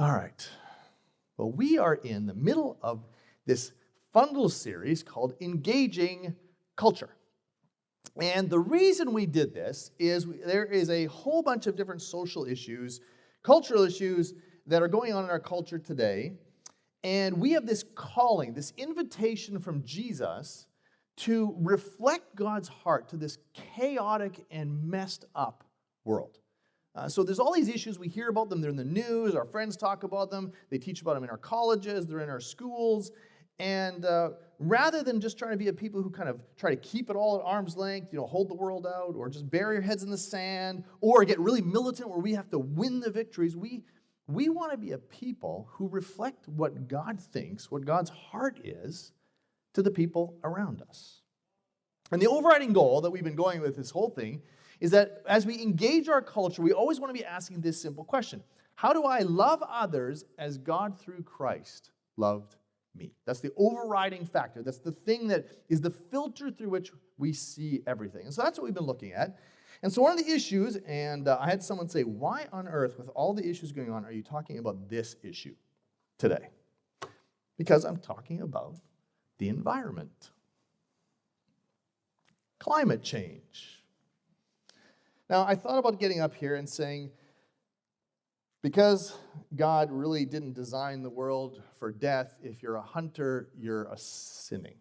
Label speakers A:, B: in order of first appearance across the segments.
A: All right. Well, we are in the middle of this fun little series called Engaging Culture. And the reason we did this is there is a whole bunch of different social issues, cultural issues that are going on in our culture today. And we have this calling, this invitation from Jesus to reflect God's heart to this chaotic and messed up world. So there's all these issues, we hear about them, they're in the news, our friends talk about them, they teach about them in our colleges, they're in our schools, and rather than just trying to be a people who kind of try to keep it all at arm's length, hold the world out, or just bury our heads in the sand, or get really militant where we have to win the victories, we want to be a people who reflect what God thinks, what God's heart is to the people around us. And the overriding goal that we've been going with this whole thing is that as we engage our culture, we always want to be asking this simple question. How do I love others as God through Christ loved me? That's the overriding factor. That's the thing that is the filter through which we see everything. And so that's what we've been looking at. And so one of the issues, and I had someone say, why on earth, with all the issues going on, are you talking about this issue today? Because I'm talking about the environment. Climate change. Now, I thought about getting up here and saying, because God really didn't design the world for death, if you're a hunter, you're a sinning.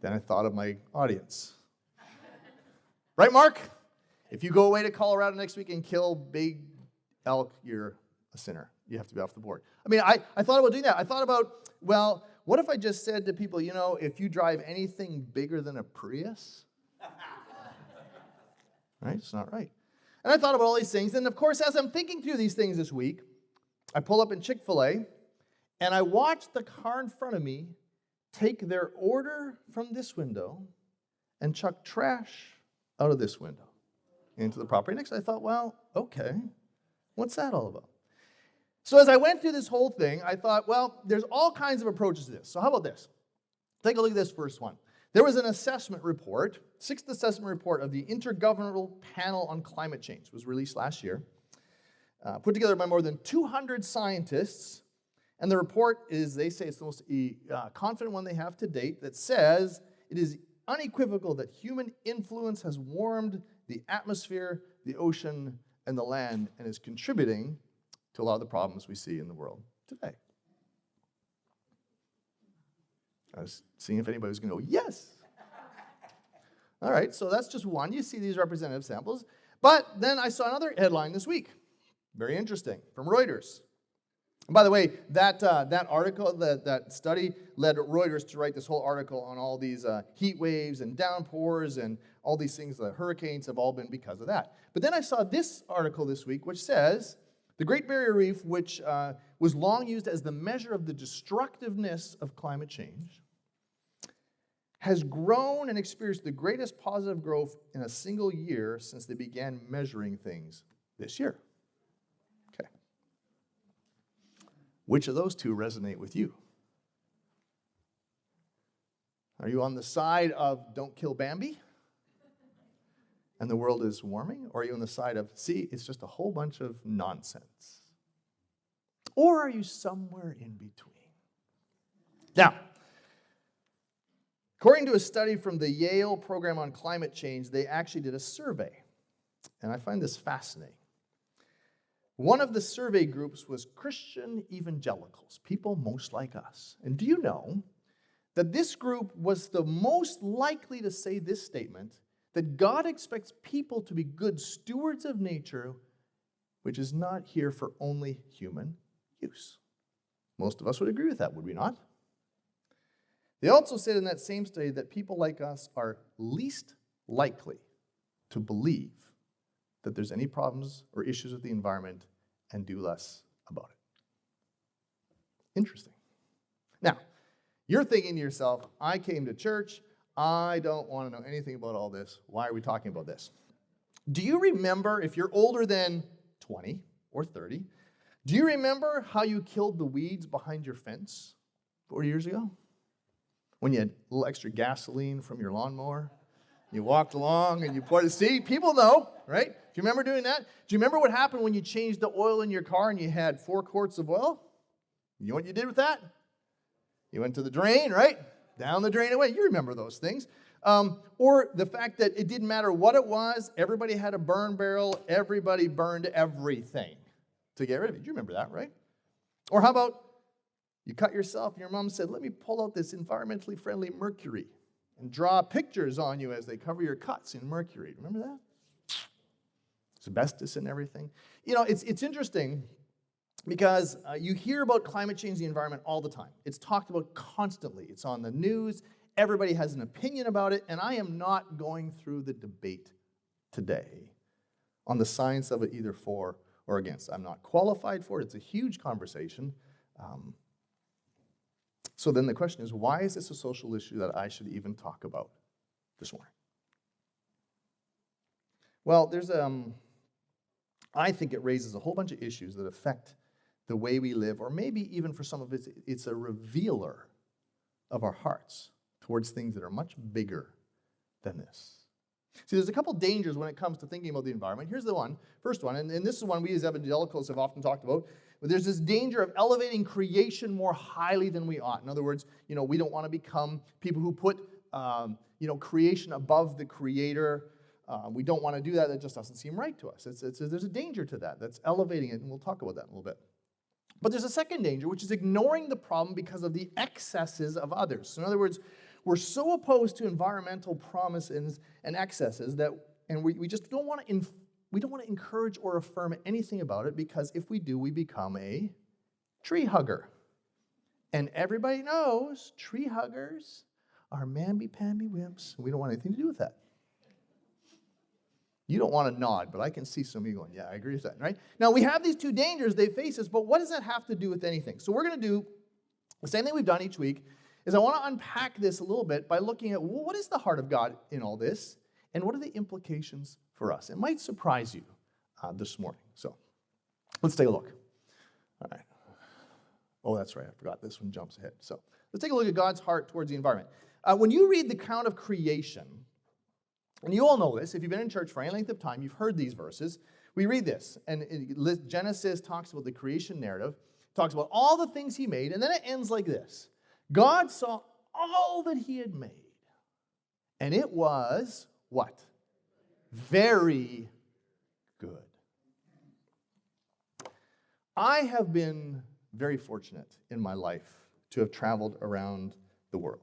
A: Then I thought of my audience. Right, Mark? If you go away to Colorado next week and kill big elk, you're a sinner. You have to be off the board. I mean, I thought about doing that. I thought about, well, what if I just said to people, if you drive anything bigger than a Prius, right? It's not right. And I thought about all these things. And of course, as I'm thinking through these things this week, I pull up in Chick-fil-A and I watch the car in front of me take their order from this window and chuck trash out of this window into the property next. I thought, well, okay, what's that all about? So as I went through this whole thing, I thought, well, there's all kinds of approaches to this. So how about this? Take a look at this first one. There was an assessment report, sixth assessment report of the Intergovernmental Panel on Climate Change. It was released last year, put together by more than 200 scientists. And the report is, they say it's the most confident one they have to date, that says it is unequivocal that human influence has warmed the atmosphere, the ocean, and the land, and is contributing to a lot of the problems we see in the world today. I was seeing if anybody was going to go, yes. All right, so that's just one. You see these representative samples. But then I saw another headline this week. Very interesting, from Reuters. And by the way, that article, that study led Reuters to write this whole article on all these heat waves and downpours and all these things. The hurricanes have all been because of that. But then I saw this article this week, which says the Great Barrier Reef, which was long used as the measure of the destructiveness of climate change, has grown and experienced the greatest positive growth in a single year since they began measuring things this year. Okay. Which of those two resonate with you? Are you on the side of don't kill Bambi and the world is warming? Or are you on the side of, see, it's just a whole bunch of nonsense? Or are you somewhere in between? Now, according to a study from the Yale Program on Climate Change, they actually did a survey. And I find this fascinating. One of the survey groups was Christian evangelicals, people most like us. And do you know that this group was the most likely to say this statement, that God expects people to be good stewards of nature, which is not here for only human use? Most of us would agree with that, would we not? They also said in that same study that people like us are least likely to believe that there's any problems or issues with the environment and do less about it. Interesting. Now, you're thinking to yourself, I came to church, I don't want to know anything about all this. Why are we talking about this? Do you remember, if you're older than 20 or 30, do you remember how you killed the weeds behind your fence 40 years ago? When you had a little extra gasoline from your lawnmower, you walked along and you poured it. See, people know, right? Do you remember doing that? Do you remember what happened when you changed the oil in your car and you had 4 quarts of oil? You know what you did with that? You went to the drain, right? Down the drain away. You remember those things. Or the fact that it didn't matter what it was, everybody had a burn barrel, everybody burned everything to get rid of it. You remember that, right? Or how about you cut yourself and your mom said, let me pull out this environmentally friendly mercury and draw pictures on you as they cover your cuts in mercury. Remember that? Asbestos and everything. You know, it's interesting because you hear about climate change, the environment all the time. It's talked about constantly. It's on the news. Everybody has an opinion about it, and I am not going through the debate today on the science of it either for or against. I'm not qualified for it. It's a huge conversation. So then the question is, why is this a social issue that I should even talk about this morning? Well, I think it raises a whole bunch of issues that affect the way we live, or maybe even for some of it, it's a revealer of our hearts towards things that are much bigger than this. See, there's a couple dangers when it comes to thinking about the environment. Here's the first one, and this is one we as evangelicals have often talked about. But there's this danger of elevating creation more highly than we ought. In other words, we don't want to become people who put, creation above the Creator. We don't want to do that. That just doesn't seem right to us. There's a danger to that. That's elevating it, and we'll talk about that in a little bit. But there's a second danger, which is ignoring the problem because of the excesses of others. So in other words, we're so opposed to environmental promises and excesses and we just don't want to we don't want to encourage or affirm anything about it, because if we do, we become a tree hugger. And everybody knows tree huggers are mamby-pamby wimps. We don't want anything to do with that. You don't want to nod, but I can see some of you going, yeah, I agree with that, right? Now, we have these two dangers they face us, but what does that have to do with anything? So we're going to do the same thing we've done each week, is I want to unpack this a little bit by looking at, well, what is the heart of God in all this, and what are the implications for us? It might surprise you this morning. So let's take a look. All right. Oh, that's right. I forgot this one jumps ahead. So let's take a look at God's heart towards the environment. When you read the account of creation, and you all know this, if you've been in church for any length of time, you've heard these verses. We read this, and Genesis talks about the creation narrative, talks about all the things he made, and then it ends like this. God saw all that he had made, and it was, what? Very good. I have been very fortunate in my life to have traveled around the world.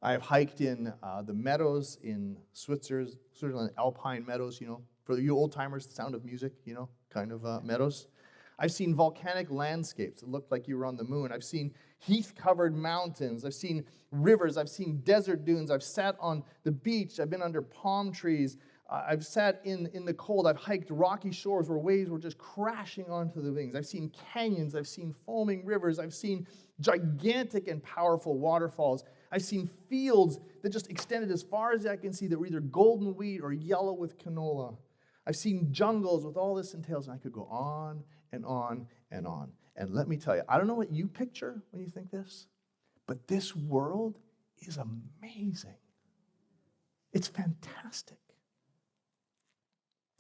A: I have hiked in the meadows in Switzerland, alpine meadows, for you old-timers, the sound of music, kind of meadows. I've seen volcanic landscapes that look like you were on the moon. I've seen heath-covered mountains. I've seen rivers. I've seen desert dunes. I've sat on the beach. I've been under palm trees. I've sat in the cold. I've hiked rocky shores where waves were just crashing onto the things. I've seen canyons. I've seen foaming rivers. I've seen gigantic and powerful waterfalls. I've seen fields that just extended as far as I can see that were either golden wheat or yellow with canola. I've seen jungles with all this entails, and I could go on and on and on. And let me tell you, I don't know what you picture when you think this, but this world is amazing. It's fantastic.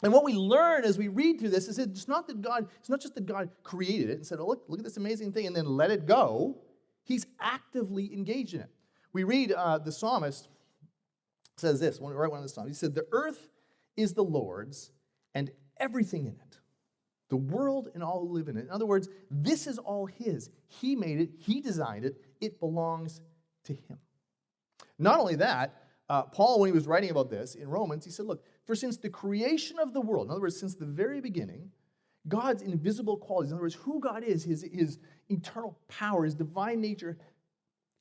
A: And what we learn as we read through this is it's not just that God created it and said, oh, look at this amazing thing, and then let it go. He's actively engaged in it. We read the psalmist says this, right one of the psalms. He said, the earth is the Lord's and everything in it, the world and all who live in it. In other words, this is all his. He made it. He designed it. It belongs to him. Not only that, Paul, when he was writing about this in Romans, he said, look, for since the creation of the world, in other words, since the very beginning, God's invisible qualities, in other words, who God is, his eternal power, his divine nature,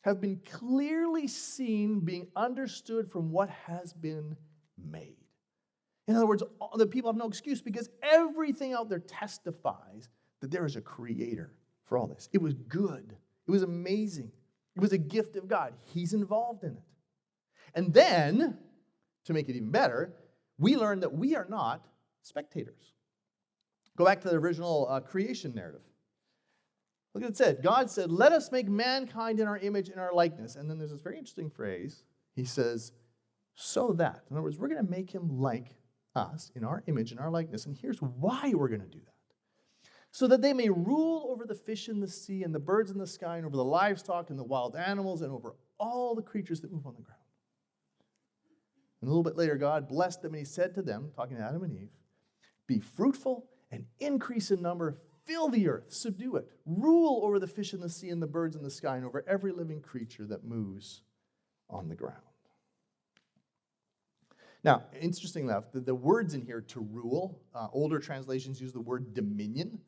A: have been clearly seen, being understood from what has been made. In other words, the people have no excuse because everything out there testifies that there is a creator for all this. It was good. It was amazing. It was a gift of God. He's involved in it. And then, to make it even better, we learn that we are not spectators. Go back to the original creation narrative. Look at it said. God said, let us make mankind in our image and our likeness. And then there's this very interesting phrase. He says, so that. In other words, we're going to make him like us in our image and our likeness. And here's why we're going to do that. So that they may rule over the fish in the sea and the birds in the sky and over the livestock and the wild animals and over all the creatures that move on the ground. And a little bit later, God blessed them and he said to them, talking to Adam and Eve, be fruitful and increase in number, fill the earth, subdue it, rule over the fish in the sea and the birds in the sky and over every living creature that moves on the ground. Now, interesting enough, the words in here to rule, older translations use the word dominion,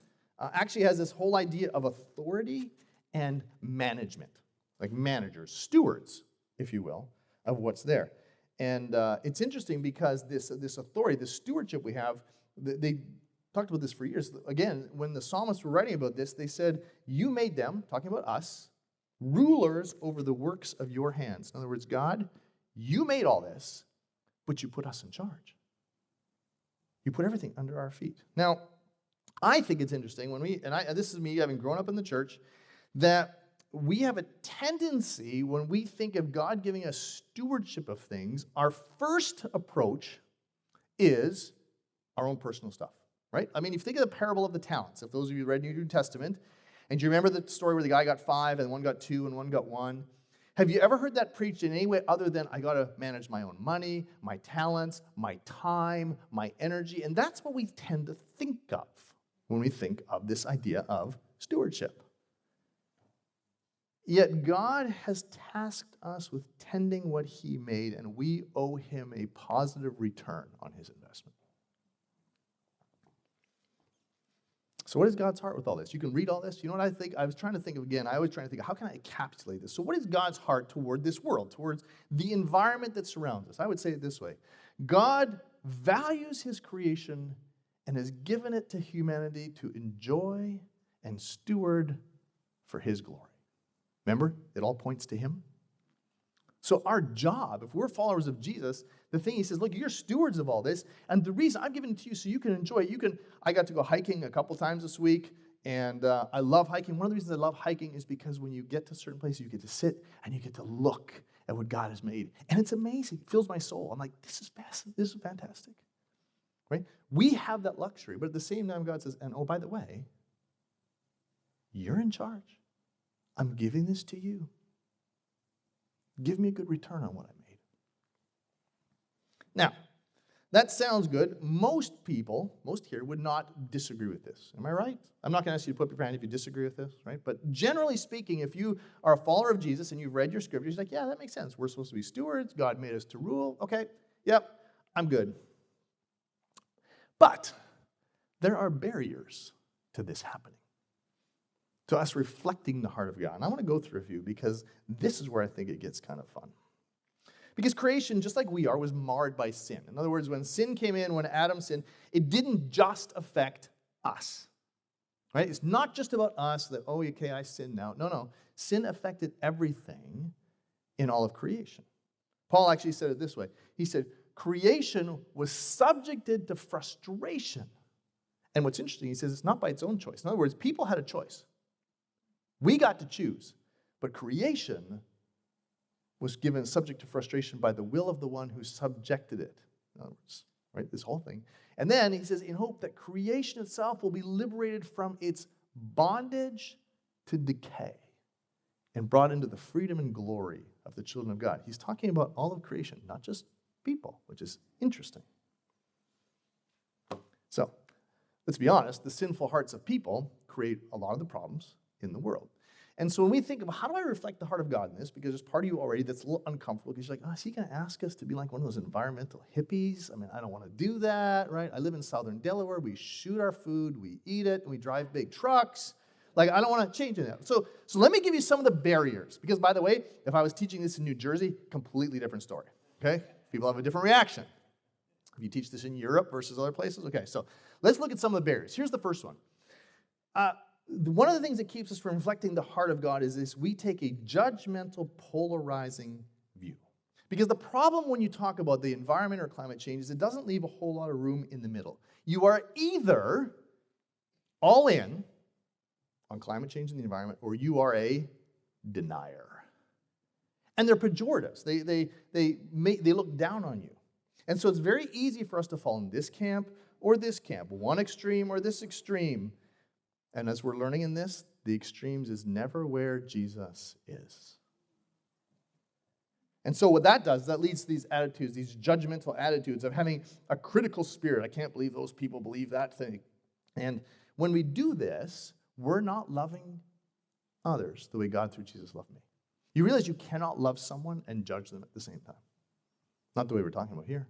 A: actually has this whole idea of authority and management, like managers, stewards, if you will, of what's there. And it's interesting because this authority, this stewardship we have, they talked about this for years. Again, when the psalmists were writing about this, they said, you made them, talking about us, rulers over the works of your hands. In other words, God, you made all this, but you put us in charge. You put everything under our feet. Now, I think it's interesting when this is me having grown up in the church, that we have a tendency when we think of God giving us stewardship of things, our first approach is our own personal stuff, right? I mean, if you think of the parable of the talents, if those of you read New Testament, and do you remember the story where the guy got 5 and one got 2 and one got 1? Have you ever heard that preached in any way other than I got to manage my own money, my talents, my time, my energy? And that's what we tend to think of when we think of this idea of stewardship. Yet God has tasked us with tending what he made, and we owe him a positive return on his investment. So what is God's heart with all this? You can read all this. You know what I think? I was trying to think of, again, I was trying to think of how can I encapsulate this? So what is God's heart toward this world, towards the environment that surrounds us? I would say it this way. God values his creation and has given it to humanity to enjoy and steward for his glory. Remember, it all points to him. So our job, if we're followers of Jesus, the thing he says, look, you're stewards of all this, and the reason I'm giving it to you so you can enjoy it. I got to go hiking a couple times this week, and I love hiking. One of the reasons I love hiking is because when you get to certain places, you get to sit and you get to look at what God has made, and it's amazing. It fills my soul. I'm like, this is fantastic, right? We have that luxury, but at the same time, God says, and oh, by the way, you're in charge. I'm giving this to you. Give me a good return on what I made. Now, that sounds good. Most here would not disagree with this. Am I right? I'm not going to ask you to put up your hand if you disagree with this, right? But generally speaking, if you are a follower of Jesus and you've read your scriptures, you're like, yeah, that makes sense. We're supposed to be stewards. God made us to rule. Okay, yep, I'm good. But there are barriers to this happening, to us reflecting the heart of God. And I want to go through a few because this is where I think it gets kind of fun. Because creation, just like we are, was marred by sin. In other words, when sin came in, when Adam sinned, it didn't just affect us. Right? It's not just about us that, oh, okay, I sinned now. No. Sin affected everything in all of creation. Paul actually said it this way. He said, creation was subjected to frustration. And what's interesting, he says it's not by its own choice. In other words, people had a choice. We got to choose. But creation was given subject to frustration by the will of the one who subjected it. In other words, right, this whole thing. And then he says, in hope that creation itself will be liberated from its bondage to decay and brought into the freedom and glory of the children of God. He's talking about all of creation, not just people, which is interesting. So, let's be honest, the sinful hearts of people create a lot of the problems in the world. And so when we think of how do I reflect the heart of God in this, because there's part of you already that's a little uncomfortable because you're like, oh, is he going to ask us to be like one of those environmental hippies? I mean, I don't want to do that, right? I live in southern Delaware. We shoot our food, we eat it, and we drive big trucks. Like, I don't want to change that. So let me give you some of the barriers. Because, by the way, if I was teaching this in New Jersey, completely different story, okay? People have a different reaction. If you teach this in Europe versus other places, okay. So let's look at some of the barriers. Here's the first one. One of the things that keeps us from reflecting the heart of God is this: we take a judgmental, polarizing view. Because the problem when you talk about the environment or climate change is it doesn't leave a whole lot of room in the middle. You are either all in on climate change and the environment, or you are a denier. And they're pejoratives. They look down on you. And so it's very easy for us to fall in this camp or this camp, one extreme or this extreme. And as we're learning in this, the extremes is never where Jesus is. And so what that does, that leads to these attitudes, these judgmental attitudes of having a critical spirit. I can't believe those people believe that thing. And when we do this, we're not loving others the way God through Jesus loved me. You realize you cannot love someone and judge them at the same time. Not the way we're talking about here.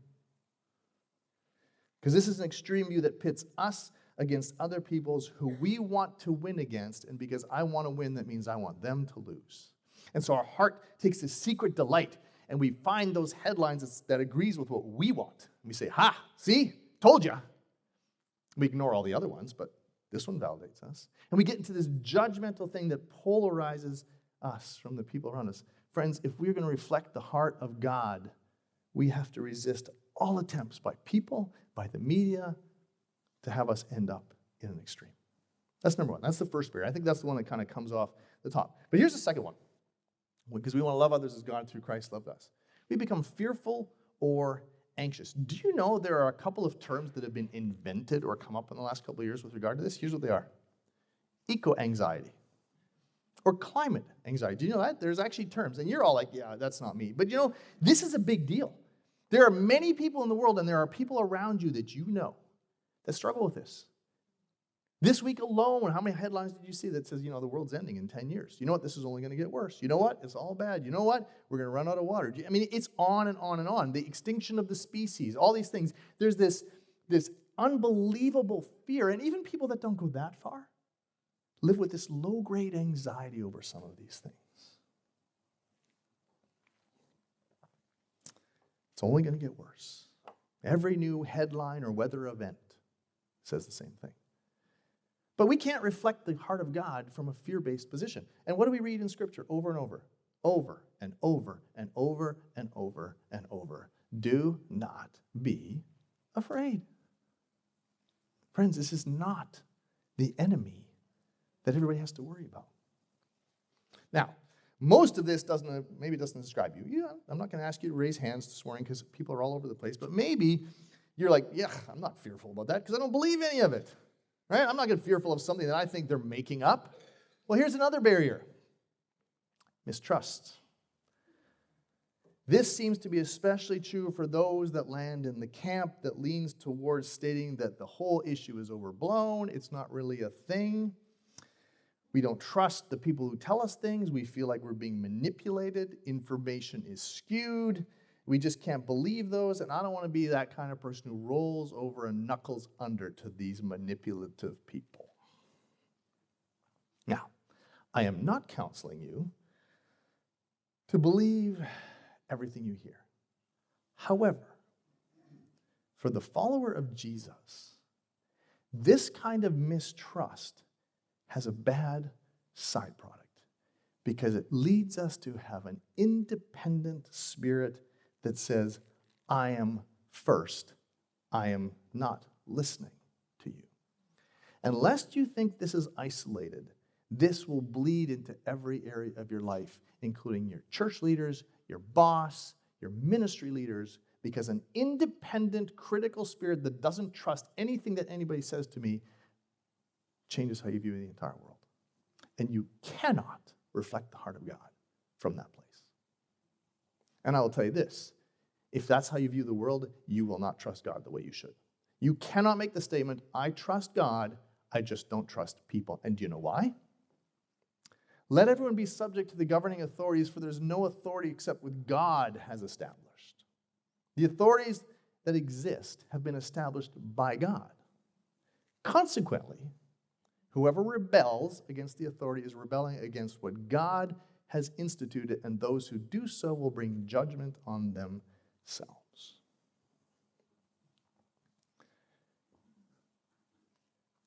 A: Because this is an extreme view that pits us against other peoples who we want to win against, and because I want to win, that means I want them to lose. And so our heart takes this secret delight, and we find those headlines that agrees with what we want. And we say, ha, see, told ya. We ignore all the other ones, but this one validates us. And we get into this judgmental thing that polarizes us from the people around us. Friends, if we're going to reflect the heart of God, we have to resist all attempts by people, by the media, to have us end up in an extreme. That's number one. That's the first barrier. I think that's the one that kind of comes off the top. But here's the second one. Because we want to love others as God through Christ loved us. We become fearful or anxious. Do you know there are a couple of terms that have been invented or come up in the last couple of years with regard to this? Here's what they are. Eco-anxiety or climate anxiety. Do you know that? There's actually terms. And you're all like, yeah, that's not me. But you know, this is a big deal. There are many people in the world, and there are people around you that you know that struggle with this. This week alone, how many headlines did you see that says, the world's ending in 10 years? You know what? This is only going to get worse. You know what? It's all bad. You know what? We're going to run out of water. I mean, it's on and on and on. The extinction of the species, all these things. There's this unbelievable fear, and even people that don't go that far live with this low-grade anxiety over some of these things. It's only going to get worse. Every new headline or weather event says the same thing. But we can't reflect the heart of God from a fear-based position. And what do we read in Scripture over and over? Over and over and over and over and over. Do not be afraid. Friends, this is not the enemy that everybody has to worry about. Now, most of this doesn't describe you. Yeah, I'm not going to ask you to raise hands this morning because people are all over the place. But maybe you're like, yeah, I'm not fearful about that because I don't believe any of it. Right? I'm not going to be fearful of something that I think they're making up. Well, here's another barrier. Mistrust. This seems to be especially true for those that land in the camp that leans towards stating that the whole issue is overblown. It's not really a thing. We don't trust the people who tell us things. We feel like we're being manipulated. Information is skewed. We just can't believe those, and I don't want to be that kind of person who rolls over and knuckles under to these manipulative people. Now, I am not counseling you to believe everything you hear. However, for the follower of Jesus, this kind of mistrust has a bad side product because it leads us to have an independent spirit that says, I am first. I am not listening to you. And lest you think this is isolated, this will bleed into every area of your life, including your church leaders, your boss, your ministry leaders, because an independent, critical spirit that doesn't trust anything that anybody says to me changes how you view the entire world. And you cannot reflect the heart of God from that place. And I will tell you this, if that's how you view the world, you will not trust God the way you should. You cannot make the statement, I trust God, I just don't trust people. And do you know why? Let everyone be subject to the governing authorities, for there's no authority except what God has established. The authorities that exist have been established by God. Consequently, whoever rebels against the authority is rebelling against what God has instituted, and those who do so will bring judgment on themselves.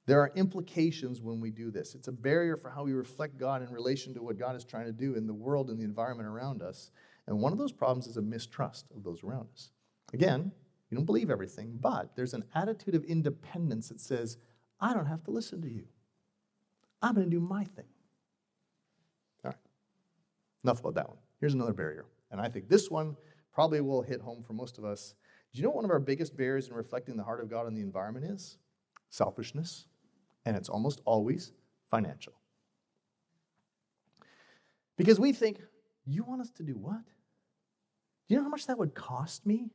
A: There are implications when we do this. It's a barrier for how we reflect God in relation to what God is trying to do in the world and the environment around us. And one of those problems is a mistrust of those around us. Again, you don't believe everything, but there's an attitude of independence that says, I don't have to listen to you. I'm going to do my thing. All right. Enough about that one. Here's another barrier. And I think this one probably will hit home for most of us. Do you know what one of our biggest barriers in reflecting the heart of God on the environment is? Selfishness. And it's almost always financial. Because we think, you want us to do what? Do you know how much that would cost me?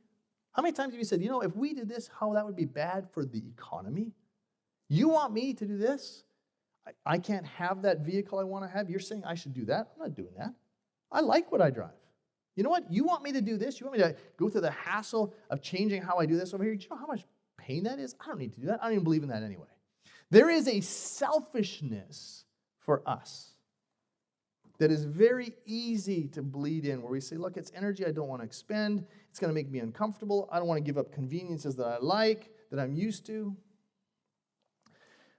A: How many times have you said, if we did this, how that would be bad for the economy? You want me to do this? I can't have that vehicle I want to have. You're saying I should do that? I'm not doing that. I like what I drive. You know what? You want me to do this? You want me to go through the hassle of changing how I do this over here? Do you know how much pain that is? I don't need to do that. I don't even believe in that anyway. There is a selfishness for us that is very easy to bleed in, where we say, look, it's energy I don't want to expend. It's going to make me uncomfortable. I don't want to give up conveniences that I like, that I'm used to.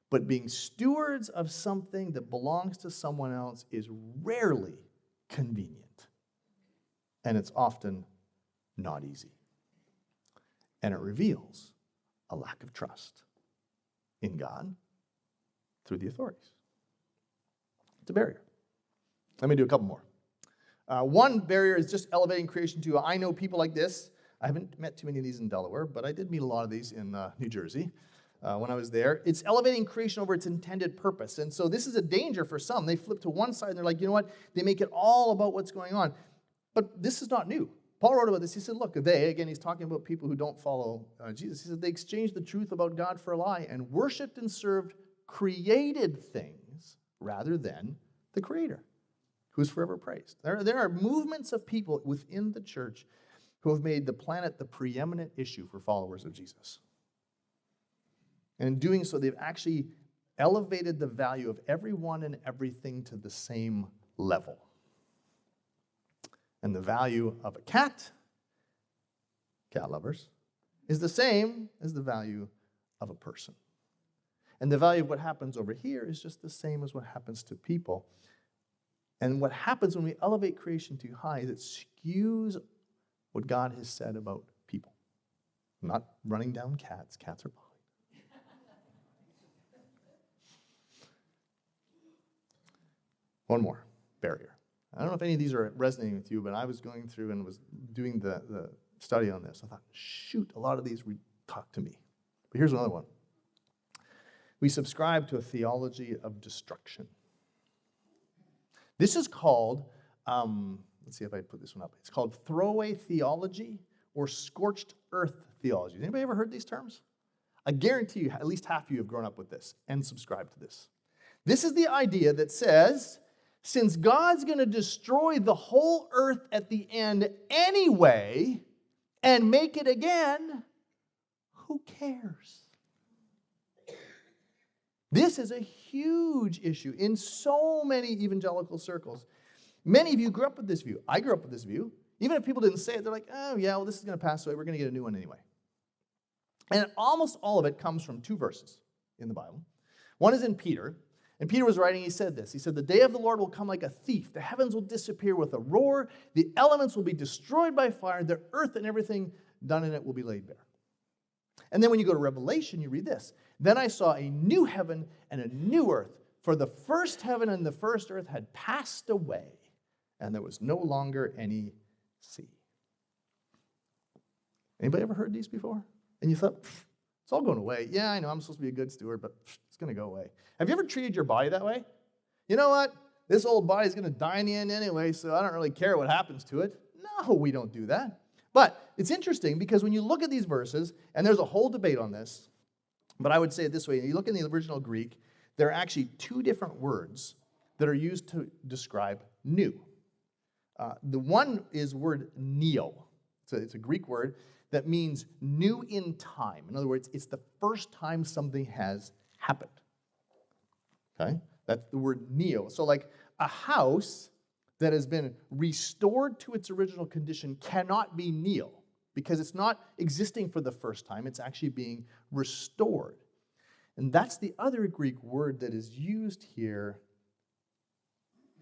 A: But being stewards of something that belongs to someone else is rarely convenient. And it's often not easy. And it reveals a lack of trust in God through the authorities. It's a barrier. Let me do a couple more. One barrier is just elevating creation to, I know people like this. I haven't met too many of these in Delaware, but I did meet a lot of these in New Jersey when I was there. It's elevating creation over its intended purpose. And so this is a danger for some. They flip to one side and they're like, you know what? They make it all about what's going on. But this is not new. Paul wrote about this. He said, look, he's talking about people who don't follow Jesus. He said they exchanged the truth about God for a lie and worshipped and served created things rather than the Creator, who's forever praised. There are movements of people within the church who have made the planet the preeminent issue for followers of Jesus. And in doing so, they've actually elevated the value of everyone and everything to the same level. And the value of a cat lovers, is the same as the value of a person. And the value of what happens over here is just the same as what happens to people. And what happens when we elevate creation too high is it skews what God has said about people. I'm not running down cats. Cats are fine. One more barrier. I don't know if any of these are resonating with you, but I was going through and was doing the study on this. I thought, shoot, a lot of these talk to me. But here's another one. We subscribe to a theology of destruction. This is called, let's see if I put this one up. It's called throwaway theology or scorched earth theology. Has anybody ever heard these terms? I guarantee you at least half of you have grown up with this and subscribed to this. This is the idea that says, since God's going to destroy the whole earth at the end anyway and make it again, who cares? This is a huge issue in so many evangelical circles. Many of you grew up with this view. I grew up with this view. Even if people didn't say it, they're like, oh, yeah, well, this is going to pass away. We're going to get a new one anyway. And almost all of it comes from two verses in the Bible. One is in Peter. And Peter was writing, he said this. He said, the day of the Lord will come like a thief. The heavens will disappear with a roar. The elements will be destroyed by fire. The earth and everything done in it will be laid bare. And then when you go to Revelation, you read this. Then I saw a new heaven and a new earth, for the first heaven and the first earth had passed away, and there was no longer any sea. Anybody ever heard these before? And you thought, it's all going away. Yeah, I know, I'm supposed to be a good steward, but it's going to go away. Have you ever treated your body that way? You know what? This old body's going to die in the end anyway, so I don't really care what happens to it. No, we don't do that. But it's interesting because when you look at these verses, and there's a whole debate on this, but I would say it this way. You look in the original Greek, there are actually two different words that are used to describe new. The one is word neo. It's a Greek word that means new in time. In other words, it's the first time something has happened. Okay? That's the word neo. So like a house that has been restored to its original condition cannot be neo because it's not existing for the first time. It's actually being restored. And that's the other Greek word that is used here,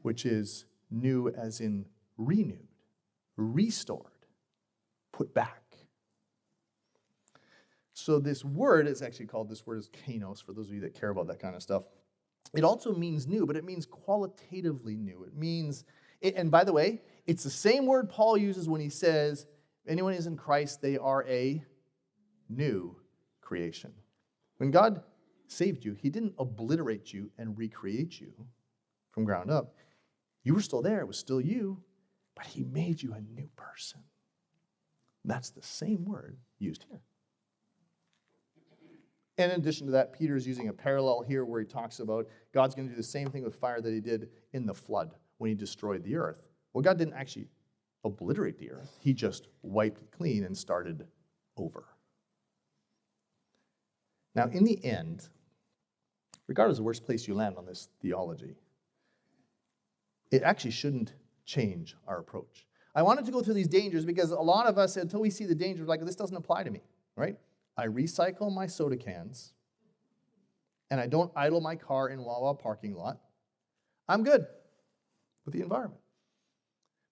A: which is new as in renewed, restored, put back. So this word is actually called, this word is kainos, for those of you that care about that kind of stuff. It also means new, but it means qualitatively new. It means, and by the way, it's the same word Paul uses when he says anyone is in Christ, they are a new creation. When God saved you, he didn't obliterate you and recreate you from ground up. You were still there. It was still you, but he made you a new person. That's the same word used here. And in addition to that, Peter's using a parallel here where he talks about God's going to do the same thing with fire that he did in the flood when he destroyed the earth. Well, God didn't actually obliterate the earth. He just wiped it clean and started over. Now, in the end, regardless of where place you land on this theology, it actually shouldn't change our approach. I wanted to go through these dangers because a lot of us, until we see the dangers, like, this doesn't apply to me, right? I recycle my soda cans, and I don't idle my car in Wawa parking lot. I'm good with the environment.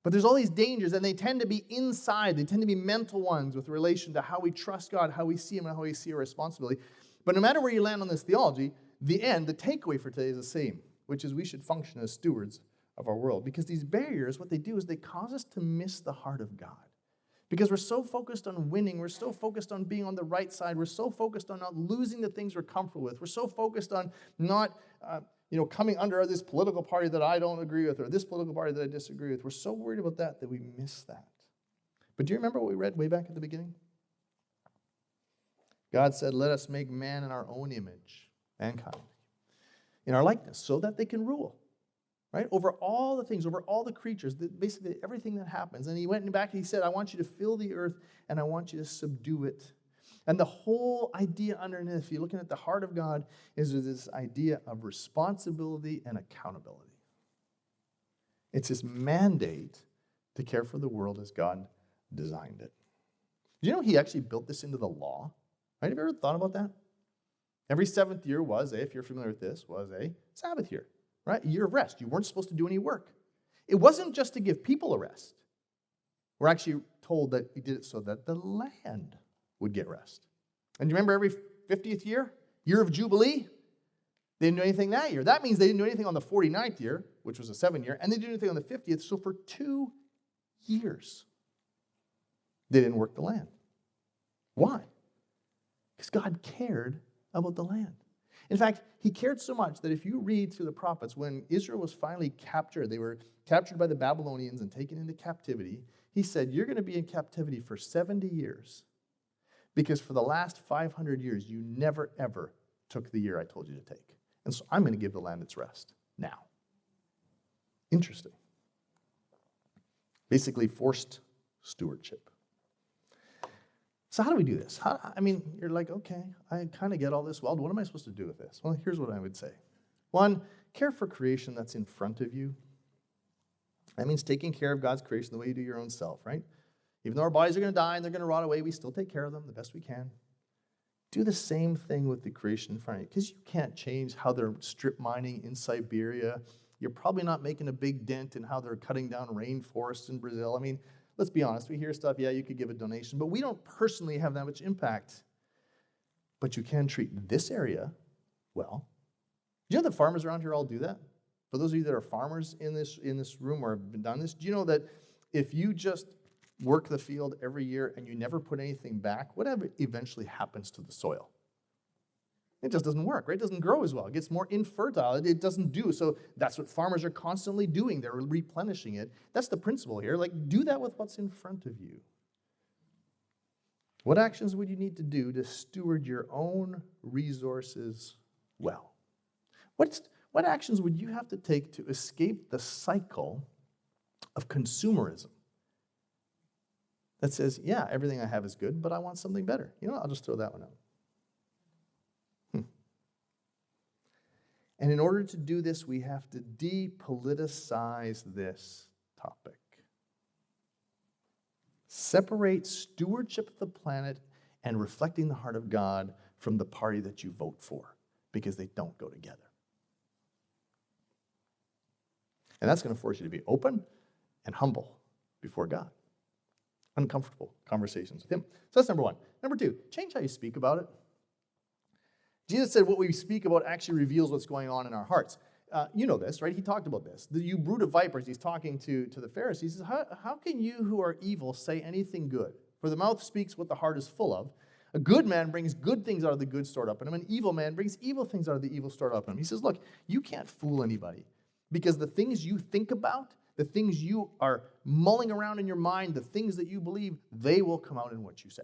A: But there's all these dangers, and they tend to be inside. They tend to be mental ones with relation to how we trust God, how we see him, and how we see our responsibility. But no matter where you land on this theology, the takeaway for today is the same, which is we should function as stewards of our world. Because these barriers, what they do is they cause us to miss the heart of God. Because we're so focused on winning, we're so focused on being on the right side, we're so focused on not losing the things we're comfortable with, we're so focused on not coming under this political party that I don't agree with or this political party that I disagree with. We're so worried about that we miss that. But do you remember what we read way back at the beginning? God said, let us make man in our own image, mankind, in our likeness, so that they can rule, right? Over all the things, over all the creatures, basically everything that happens. And he went back and he said, I want you to fill the earth and I want you to subdue it. And the whole idea underneath, if you're looking at the heart of God, is this idea of responsibility and accountability. It's this mandate to care for the world as God designed it. Do you know he actually built this into the law? Right? Have you ever thought about that? Every seventh year was if you're familiar with this, was a Sabbath year, right? A year of rest. You weren't supposed to do any work. It wasn't just to give people a rest. We're actually told that he did it so that the land would get rest. And you remember every 50th year of Jubilee, they didn't do anything that year. That means they didn't do anything on the 49th year, which was a 7-year, and they didn't do anything on the 50th. So for 2 years, they didn't work the land. Why? Because God cared about the land. In fact, he cared so much that if you read through the prophets, when Israel was finally captured, they were captured by the Babylonians and taken into captivity, he said, you're going to be in captivity for 70 years because for the last 500 years, you never, ever took the year I told you to take. And so I'm going to give the land its rest now. Interesting. Basically, forced stewardship. So how do we do this? You're like, okay, I kind of get all this. Well, what am I supposed to do with this? Well, here's what I would say. 1, care for creation that's in front of you. That means taking care of God's creation the way you do your own self, right? Even though our bodies are going to die and they're going to rot away, we still take care of them the best we can. Do the same thing with the creation in front of you, because you can't change how they're strip mining in Siberia. You're probably not making a big dent in how they're cutting down rainforests in Brazil. Let's be honest, we hear stuff, yeah, you could give a donation, but we don't personally have that much impact. But you can treat this area well. Do you know that farmers around here all do that? For those of you that are farmers in this room or have done this, do you know that if you just work the field every year and you never put anything back, whatever eventually happens to the soil? It just doesn't work, right? It doesn't grow as well. It gets more infertile. It doesn't do. So that's what farmers are constantly doing. They're replenishing it. That's the principle here. Do that with what's in front of you. What actions would you need to do to steward your own resources well? What actions would you have to take to escape the cycle of consumerism that says, yeah, everything I have is good, but I want something better? I'll just throw that one out. And in order to do this, we have to depoliticize this topic. Separate stewardship of the planet and reflecting the heart of God from the party that you vote for, because they don't go together. And that's going to force you to be open and humble before God. Uncomfortable conversations with him. So that's number 1. Number 2, change how you speak about it. Jesus said what we speak about actually reveals what's going on in our hearts. You know this, right? He talked about this. You brood of vipers, he's talking to the Pharisees. He says, how can you who are evil say anything good? For the mouth speaks what the heart is full of. A good man brings good things out of the good stored up in him. An evil man brings evil things out of the evil stored up in him. He says, look, you can't fool anybody because the things you think about, the things you are mulling around in your mind, the things that you believe, they will come out in what you say.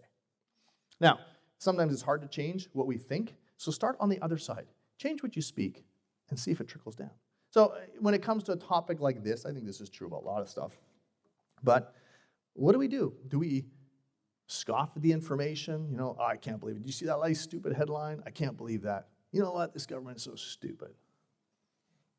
A: Now, sometimes it's hard to change what we think, so start on the other side. Change what you speak and see if it trickles down. So when it comes to a topic like this, I think this is true about a lot of stuff, but what do? Do we scoff at the information? You know, oh, I can't believe it. Did you see that nice stupid headline? I can't believe that. You know what? This government is so stupid.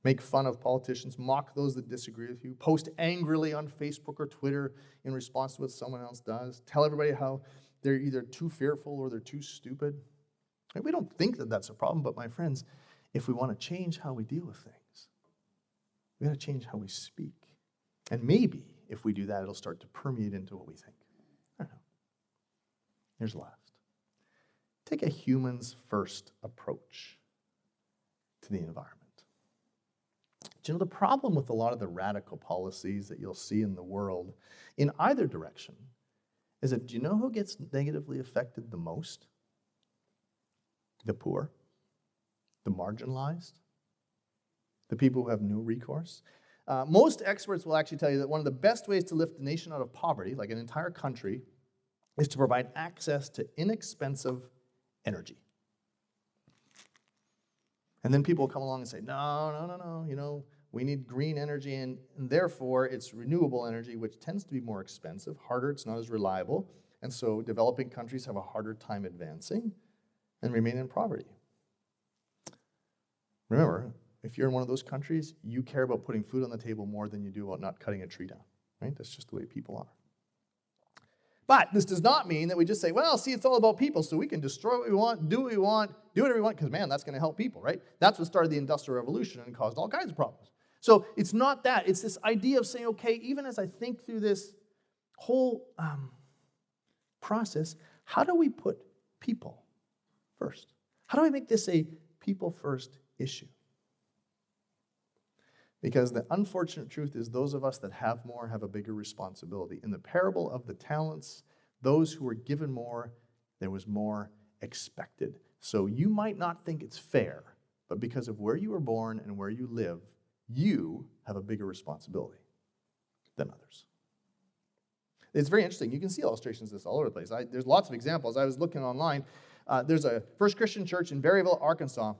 A: Make fun of politicians, mock those that disagree with you, post angrily on Facebook or Twitter in response to what someone else does. Tell everybody how they're either too fearful or they're too stupid. And we don't think that that's a problem, but my friends, if we want to change how we deal with things, we got to change how we speak. And maybe if we do that, it'll start to permeate into what we think. I don't know. Here's last. Take a humans first approach to the environment. Do you know the problem with a lot of the radical policies that you'll see in the world in either direction is that do you know who gets negatively affected the most? The poor, the marginalized, the people who have no recourse. Most experts will actually tell you that one of the best ways to lift a nation out of poverty, like an entire country, is to provide access to inexpensive energy. And then people will come along and say, no, you know, we need green energy, and therefore it's renewable energy, which tends to be more expensive, harder, it's not as reliable, and so developing countries have a harder time advancing and remain in poverty. Remember, if you're in one of those countries, you care about putting food on the table more than you do about not cutting a tree down, right? That's just the way people are. But this does not mean that we just say, well, see, it's all about people, so we can destroy what we want, do what we want, do whatever we want, because, man, that's going to help people, right? That's what started the Industrial Revolution and caused all kinds of problems. So it's not that. It's this idea of saying, okay, even as I think through this whole process, how do we put people first? How do I make this a people-first issue? Because the unfortunate truth is those of us that have more have a bigger responsibility. In the parable of the talents, those who were given more, there was more expected. So you might not think it's fair, but because of where you were born and where you live, you have a bigger responsibility than others. It's very interesting. You can see illustrations of this all over the place. There's lots of examples. I was looking online. There's a First Christian church in Berryville, Arkansas,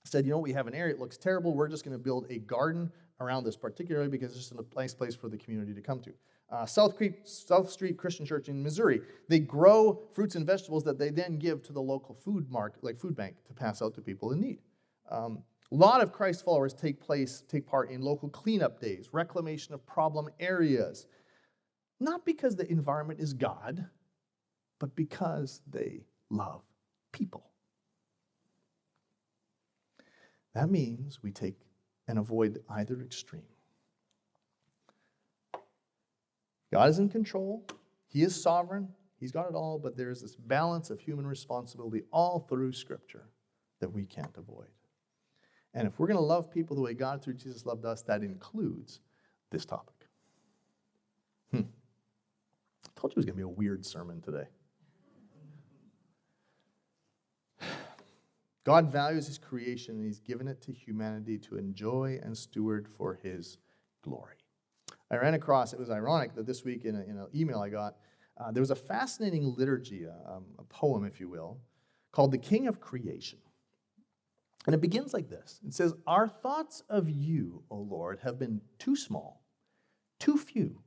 A: said, you know, we have an area, it looks terrible. We're just going to build a garden around this, particularly because it's just a nice place for the community to come to. South Street Christian Church in Missouri, they grow fruits and vegetables that they then give to the local food bank to pass out to people in need. A lot of Christ followers take part in local cleanup days, reclamation of problem areas, not because the environment is God, but because they love people. That means we take and avoid either extreme. God is in control. He is sovereign. He's got it all, but there's this balance of human responsibility all through Scripture that we can't avoid. And if we're going to love people the way God through Jesus loved us, that includes this topic. I told you it was going to be a weird sermon today. God values his creation, and he's given it to humanity to enjoy and steward for his glory. I ran across, it was ironic that this week in an email I got, there was a fascinating liturgy, a poem, if you will, called The King of Creation. And it begins like this. It says, "Our thoughts of you, O Lord, have been too small, too few.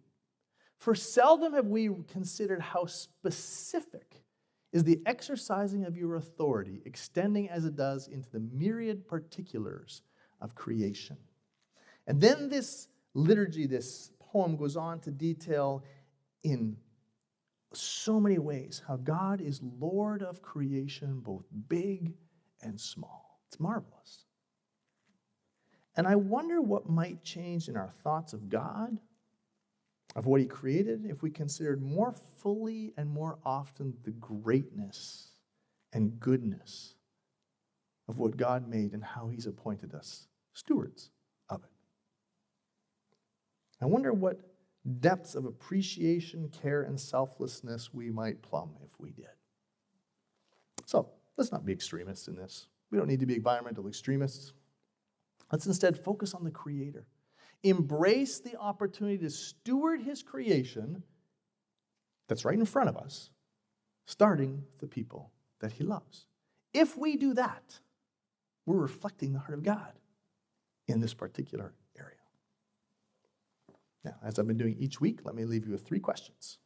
A: For seldom have we considered how specific is the exercising of your authority, extending as it does into the myriad particulars of creation." And then this liturgy, this poem goes on to detail in so many ways how God is Lord of creation, both big and small. It's marvelous. And I wonder what might change in our thoughts of God, of what he created, if we considered more fully and more often the greatness and goodness of what God made and how he's appointed us stewards of it. I wonder what depths of appreciation, care, and selflessness we might plumb if we did. So let's not be extremists in this. We don't need to be environmental extremists. Let's instead focus on the Creator. Embrace the opportunity to steward His creation that's right in front of us, starting with the people that He loves. If we do that, we're reflecting the heart of God in this particular area. Now, as I've been doing each week, let me leave you with 3 questions.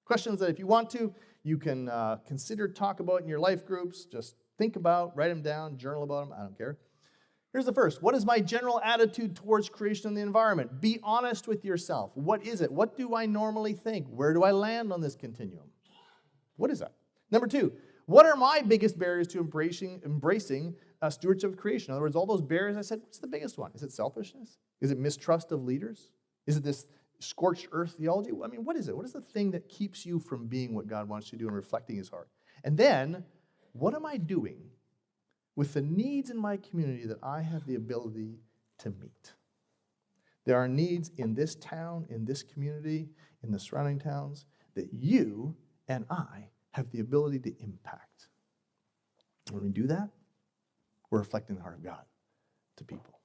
A: Questions that if you want to, you can consider, talk about in your life groups. Just think about, write them down, journal about them. I don't care. Here's the first. What is my general attitude towards creation and the environment? Be honest with yourself. What is it? What do I normally think? Where do I land on this continuum? What is that? Number 2, what are my biggest barriers to embracing stewardship of creation? In other words, all those barriers I said, what's the biggest one? Is it selfishness? Is it mistrust of leaders? Is it this scorched earth theology? I mean, what is it? What is the thing that keeps you from being what God wants you to do and reflecting His heart? And then, what am I doing with the needs in my community that I have the ability to meet? There are needs in this town, in this community, in the surrounding towns that you and I have the ability to impact. When we do that, we're reflecting the heart of God to people.